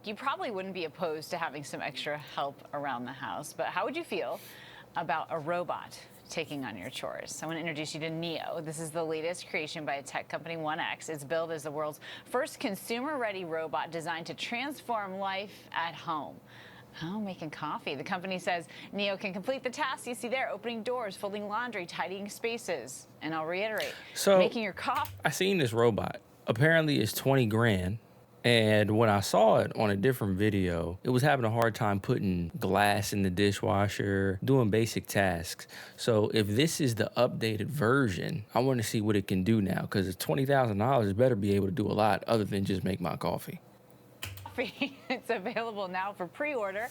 You probably wouldn't be opposed to having some extra help around the house, but how would you feel about a robot taking on your chores? I want to introduce you to Neo. This is the latest creation by a tech company, 1X. It's billed as the world's first consumer-ready robot designed to transform life at home. Oh, making coffee. The company says Neo can complete the tasks you see there, opening doors, folding laundry, tidying spaces. And I'll reiterate, making your coffee. I seen this robot. Apparently it's 20 grand. And when I saw it on a different video, it was having a hard time putting glass in the dishwasher, doing basic tasks. So if this is the updated version, I want to see what it can do now, because it's $20,000. It better be able to do a lot other than just make my coffee. It's available now for pre-order.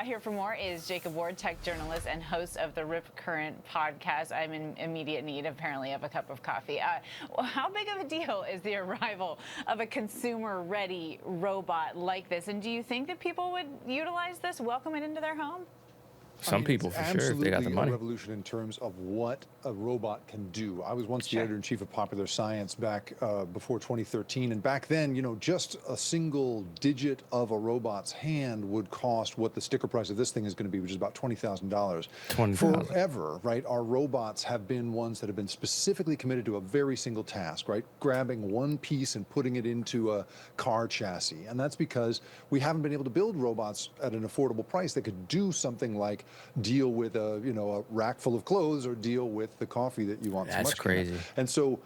Here for more is Jacob Ward, tech journalist and host of the Rip Current podcast. I'm in immediate need, apparently, of a cup of coffee. How big of a deal is the arrival of a consumer-ready robot like this? And do you think that people would utilize this, welcome it into their home? Some people, for sure, if they got the money. A revolution in terms of what a robot can do. I was once the editor-in-chief of Popular Science back before 2013, and back then, you know, just a single digit of a robot's hand would cost what the sticker price of this thing is going to be, which is about $20,000. $20,000. Forever, right? Our robots have been ones that have been specifically committed to a very single task, right? Grabbing one piece and putting it into a car chassis, and that's because we haven't been able to build robots at an affordable price that could do something like deal with a rack full of clothes or deal with the coffee that you want. That's crazy. And so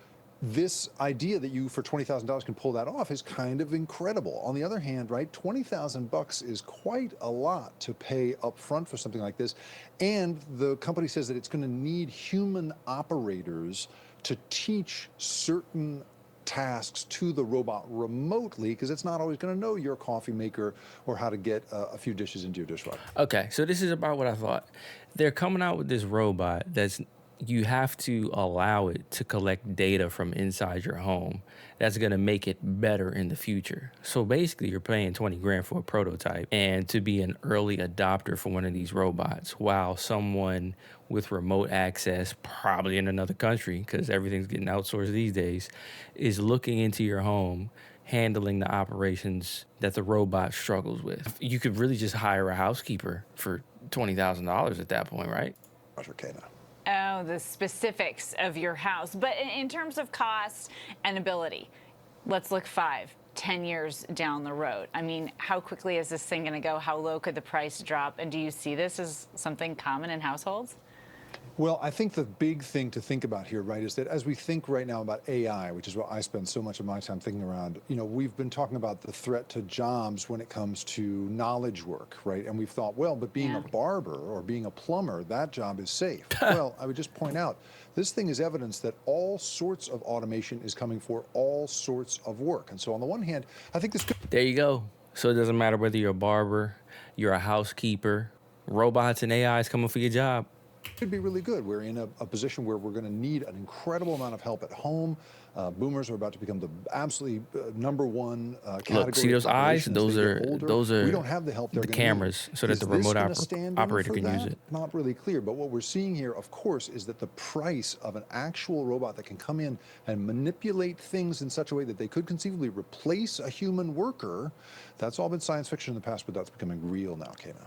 this idea that you for $20,000 can pull that off is kind of incredible. On the other hand, right, $20,000 is quite a lot to pay up front for something like this. And the company says that it's going to need human operators to teach certain tasks to the robot remotely, because it's not always going to know your coffee maker or how to get a few dishes into your dishwasher. Okay, so this is about what I thought. They're coming out with this robot that's, you have to allow it to collect data from inside your home. That's going to make it better in the future. So basically, you're paying 20 grand for a prototype and to be an early adopter for one of these robots, while someone with remote access, probably in another country, because everything's getting outsourced these days, is looking into your home, handling the operations that the robot struggles with. You could really just hire a housekeeper for $20,000 at that point, right? Oh, the specifics of your house. But in terms of cost and ability, let's look 5, 10 years down the road. I mean, how quickly is this thing going to go? How low could the price drop? And do you see this as something common in households? Well, I think the big thing to think about here, right, is that as we think right now about AI, which is what I spend so much of my time thinking around, you know, we've been talking about the threat to jobs when it comes to knowledge work, right? And we've thought, well, but being a barber or being a plumber, that job is safe. Well, I would just point out, this thing is evidence that all sorts of automation is coming for all sorts of work. And so on the one hand, I think this could... There you go. So it doesn't matter whether you're a barber, you're a housekeeper, robots and AI is coming for your job. Could be really good. We're in a position where we're going to need an incredible amount of help at home. Boomers are about to become the absolutely number one category. Look, see those eyes? Those are we don't have the help the cameras, so that the remote operator can use it. Not really clear, but what we're seeing here, of course, is that the price of an actual robot that can come in and manipulate things in such a way that they could conceivably replace a human worker, that's all been science fiction in the past, but that's becoming real now, Kayna.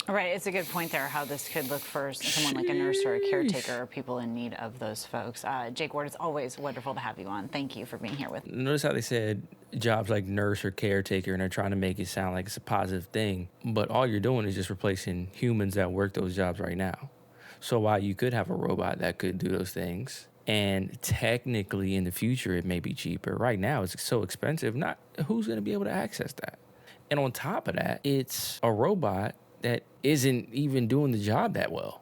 Right, it's a good point there, how this could look for someone like a nurse or a caretaker or people in need of those folks. Jake Ward, it's always wonderful to have you on. Thank you for being here with me. Notice how they said jobs like nurse or caretaker, and they're trying to make it sound like it's a positive thing. But all you're doing is just replacing humans that work those jobs right now. So while you could have a robot that could do those things, and technically in the future it may be cheaper, right now it's so expensive, who's going to be able to access that? And on top of that, it's a robot that isn't even doing the job that well.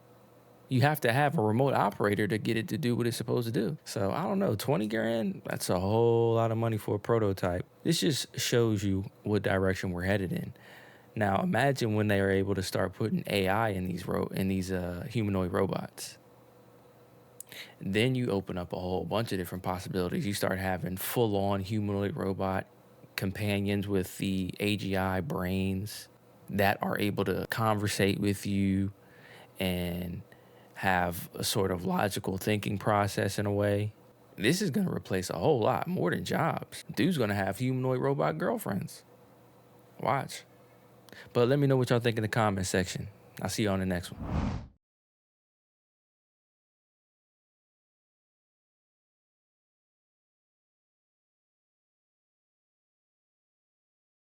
You have to have a remote operator to get it to do what it's supposed to do. So I don't know, 20 grand, that's a whole lot of money for a prototype. This just shows you what direction we're headed in. Now imagine when they are able to start putting AI in these humanoid robots. Then you open up a whole bunch of different possibilities. You start having full-on humanoid robot companions with the AGI brains that are able to conversate with you and have a sort of logical thinking process in a way. This is going to replace a whole lot more than jobs. Dude's going to have humanoid robot girlfriends. Watch. But let me know what y'all think in the comment section. I'll see you on the next one.